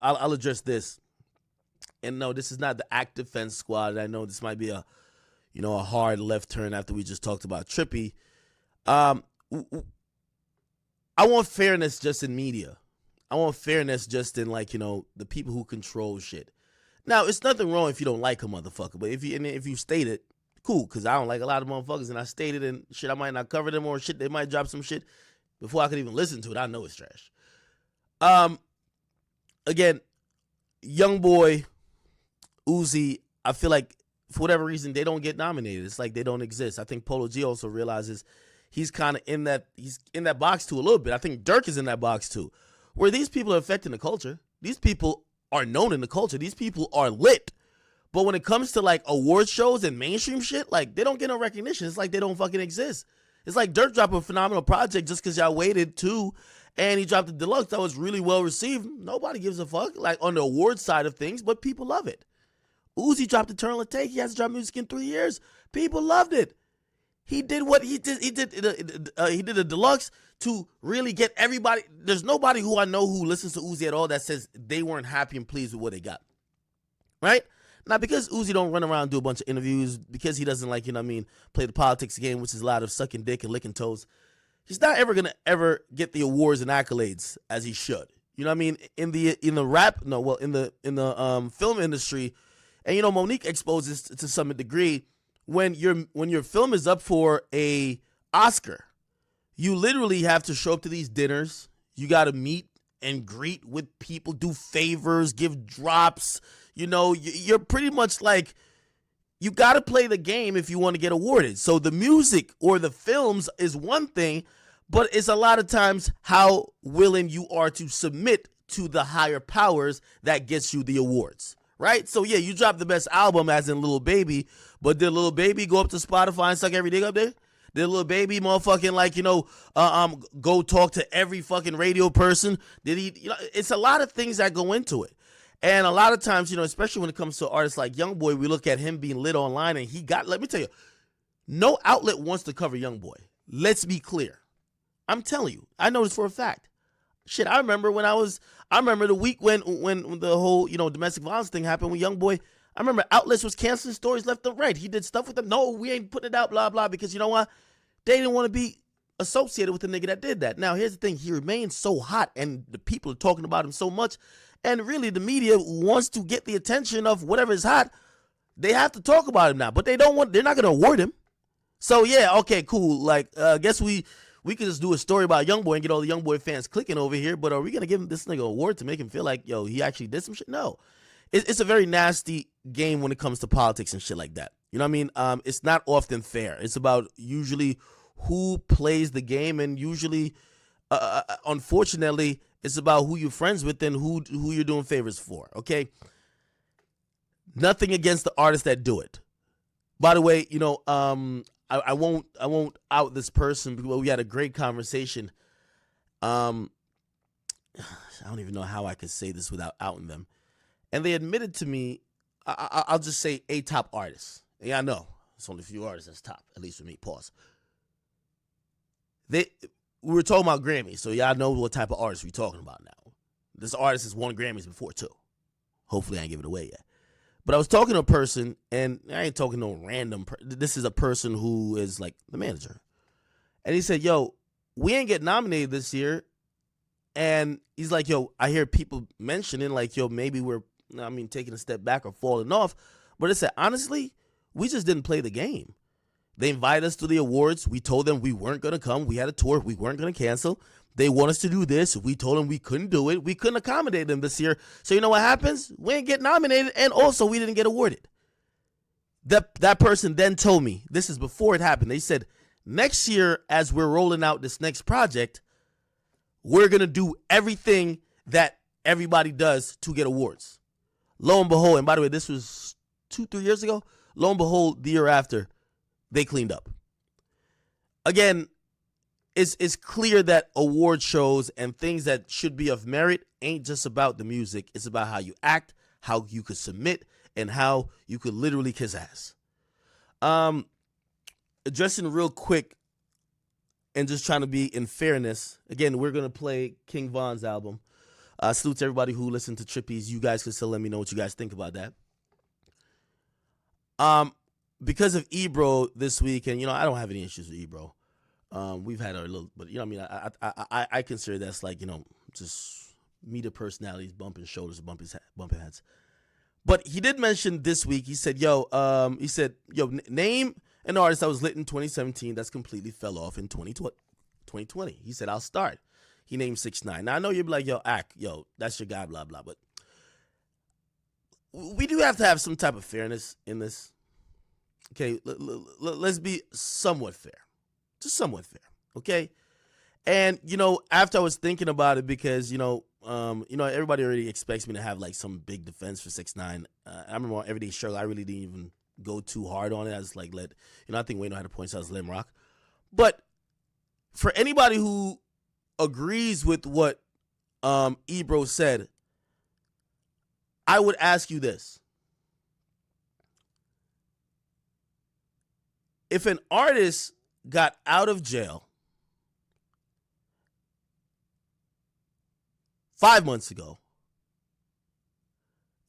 I'll address this. And no, this is not the Act Defense Squad. I know this might be a hard left turn after we just talked about Trippy. I want fairness just in media. I want fairness just in the people who control shit. Now, it's nothing wrong if you don't like a motherfucker, but if you state it, cool, because I don't like a lot of motherfuckers, and I stated and shit, I might not cover them or shit, they might drop some shit before I could even listen to it. I know it's trash. Again, Youngboy, Uzi, I feel like for whatever reason they don't get nominated. It's like they don't exist. I think Polo G also realizes he's kind of in that box too a little bit. I think Dirk is in that box too, where these people are affecting the culture. These people are known in the culture. These people are lit. But when it comes to like award shows and mainstream shit, like they don't get no recognition. It's like they don't fucking exist. It's like Dirk dropped a phenomenal project just because y'all waited too, and he dropped the deluxe that was really well received. Nobody gives a fuck like on the award side of things, but people love it. Uzi dropped Eternal Take. He hasn't dropped music in 3 years. People loved it. He did what he did. He did a deluxe to really get everybody. There's nobody who I know who listens to Uzi at all that says they weren't happy and pleased with what they got. Right? Now, because Uzi don't run around and do a bunch of interviews, because he doesn't play the politics game, which is a lot of sucking dick and licking toes, he's not ever going to ever get the awards and accolades as he should. You know what I mean? In the film industry, and Monique exposes to some degree, when your film is up for a Oscar, you literally have to show up to these dinners. You got to meet and greet with people, do favors, give drops. You're pretty much like, you got to play the game if you want to get awarded. So the music or the films is one thing, but it's a lot of times how willing you are to submit to the higher powers that gets you the awards. Right? So, yeah, you dropped the best album as in Lil Baby, but did Lil Baby go up to Spotify and suck every dick up there? Did Lil Baby motherfucking go talk to every fucking radio person? Did he, it's a lot of things that go into it. And a lot of times, especially when it comes to artists like Youngboy, we look at him being lit online, and let me tell you, no outlet wants to cover Youngboy. Let's be clear. I'm telling you, I know this for a fact. Shit, I remember the week when the whole, domestic violence thing happened with Youngboy. I remember outlets was canceling stories left and right. He did stuff with them. No, we ain't putting it out, blah, blah, because you know what? They didn't want to be associated with the nigga that did that. Now, here's the thing. He remains so hot, and the people are talking about him so much, and really the media wants to get the attention of whatever is hot. They have to talk about him now, but they're not going to award him. So, yeah, okay, cool. Like, I guess we could just do a story about Youngboy and get all the Youngboy fans clicking over here, but are we going to give this nigga an award to make him feel like, yo, he actually did some shit? No. It's a very nasty game when it comes to politics and shit like that. You know what I mean? It's not often fair. It's about usually who plays the game, and usually, unfortunately, it's about who you're friends with and who you're doing favors for, okay? Nothing against the artists that do it. By the way, I won't out this person because we had a great conversation. I don't even know how I could say this without outing them. And they admitted to me, I'll just say a top artist. Yeah, I know. It's only a few artists that's top, at least for me. Pause. We were talking about Grammys, so y'all know what type of artist we're talking about now. This artist has won Grammys before, too. Hopefully I ain't give it away yet. But I was talking to a person, and I ain't talking to no random this is a person who is like the manager. And he said, yo, we ain't get nominated this year. And he's like, yo, I hear people mentioning like, yo, maybe we're taking a step back or falling off. But it said, honestly, we just didn't play the game. They invited us to the awards. We told them we weren't going to come. We had a tour. We weren't going to cancel. They want us to do this. We told them we couldn't do it. We couldn't accommodate them this year. So you know what happens? We ain't get nominated, and also we didn't get awarded. That person then told me, this is before it happened, they said, next year as we're rolling out this next project, we're going to do everything that everybody does to get awards. Lo and behold, and by the way, this was 2-3 years ago. Lo and behold, the year after, they cleaned up. Again, it's clear that award shows and things that should be of merit ain't just about the music. It's about how you act, how you could submit, and how you could literally kiss ass. Addressing real quick and just trying to be in fairness. Again, we're going to play King Von's album. Salute to everybody who listened to Trippies. You guys can still let me know what you guys think about that. Because of Ebro this week, and I don't have any issues with Ebro. We've had our little, but I consider that's like just media personalities bumping shoulders, bumping heads. But he did mention this week. He said, "Yo, name an artist that was lit in 2017 that's completely fell off in 2020." He said, "I'll start." He named 6ix9ine. Now I know you'll be like, "Yo, that's your guy," blah blah. But we do have to have some type of fairness in this. Okay, let's be somewhat fair. Just somewhat fair, okay? And, after I was thinking about it, because, everybody already expects me to have, like, some big defense for 6ix9ine. I remember on Everyday Struggle, I really didn't even go too hard on it. I just, like, I think Wayno had a point, so I was letting him rock. But for anybody who agrees with what Ebro said, I would ask you this. If an artist got out of jail 5 months ago,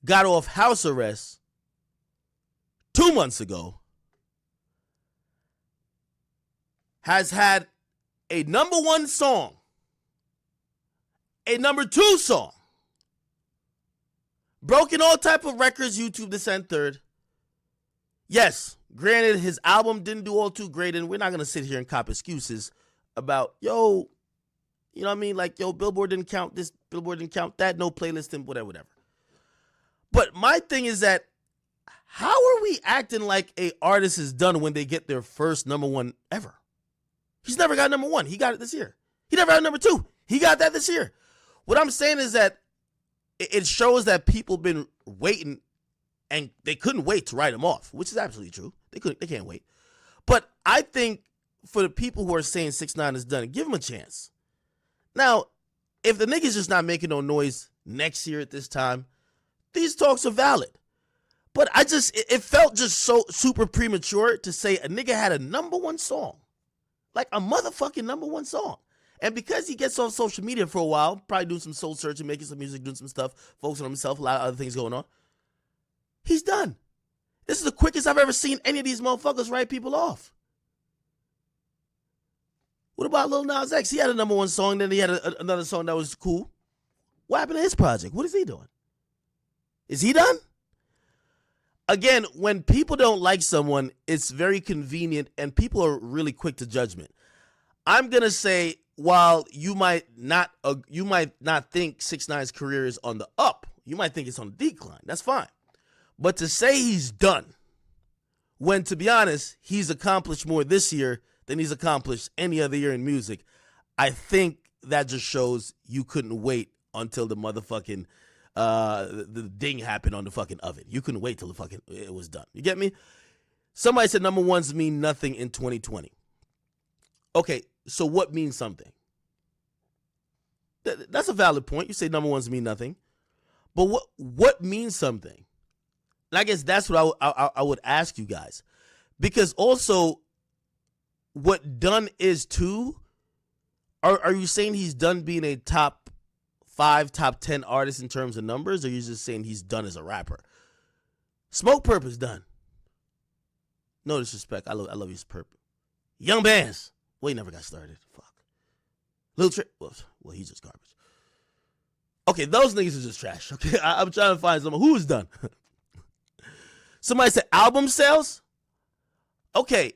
got off house arrest 2 months ago, has had a number 1 song, a number 2 song, broken all type of records, YouTube, this and third. Yes, granted, his album didn't do all too great, and we're not going to sit here and cop excuses about, Billboard didn't count this, Billboard didn't count that, no playlist, and whatever. But my thing is that, how are we acting like a artist is done when they get their first number 1 ever? He's never got number 1. He got it this year. He never had number 2. He got that this year. What I'm saying is that it shows that people been waiting, and they couldn't wait to write him off, which is absolutely true. They can't wait. But I think for the people who are saying 6ix9ine is done, give him a chance. Now, if the nigga's just not making no noise next year at this time, these talks are valid. But it felt just so super premature to say a nigga had a number 1 song. Like a motherfucking number 1 song. And because he gets off social media for a while, probably doing some soul searching, making some music, doing some stuff, focusing on himself, a lot of other things going on, he's done. This is the quickest I've ever seen any of these motherfuckers write people off. What about Lil Nas X? He had a number 1 song, then he had another song that was cool. What happened to his project? What is he doing? Is he done? Again, when people don't like someone, it's very convenient, and people are really quick to judgment. I'm going to say, while you might not think 6ix9ine's career is on the up, you might think it's on the decline. That's fine. But to say he's done, when, to be honest, he's accomplished more this year than he's accomplished any other year in music, I think that just shows you couldn't wait until the motherfucking the ding happened on the fucking oven. You couldn't wait till it was done. You get me? Somebody said number 1s mean nothing in 2020. Okay, so what means something? That's a valid point. You say number 1s mean nothing. But what means something? And I guess that's what I would ask you guys. Because also, what done is too, are you saying he's done being a top 5, top 10 artist in terms of numbers, or are you just saying he's done as a rapper? Smoke Purp is done. No disrespect. I love you, Purp. Young Bands. Well, he never got started. Fuck. Lil Trick. Well, he's just garbage. Okay, those niggas are just trash. Okay, I'm trying to find someone who is done. Somebody said album sales. Okay,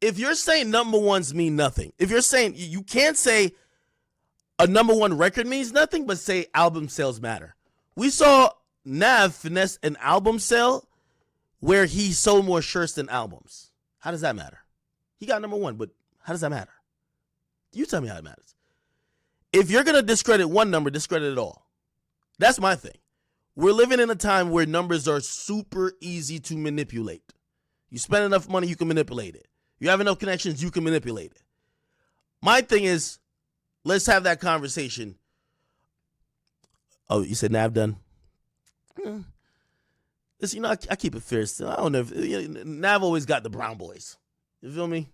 if you're saying number 1s mean nothing, if you're saying you can't say a number 1 record means nothing, but say album sales matter. We saw Nav finesse an album sale where he sold more shirts than albums. How does that matter? He got number 1, but how does that matter? You tell me how it matters. If you're going to discredit one number, discredit it all. That's my thing. We're living in a time where numbers are super easy to manipulate. You spend enough money, you can manipulate it. You have enough connections, you can manipulate it. My thing is, let's have that conversation. Oh, you said Nav done? Listen, I keep it fair still. I don't know if Nav always got the brown boys. You feel me?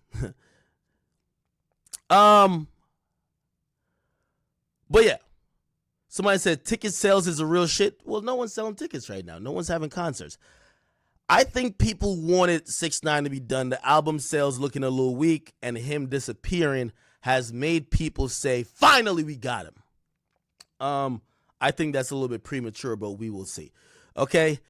But yeah. Somebody said ticket sales is a real shit. Well, no one's selling tickets right now. No one's having concerts. I think people wanted 6ix9ine to be done. The album sales looking a little weak, and him disappearing has made people say, finally, we got him. I think that's a little bit premature, but we will see. Okay,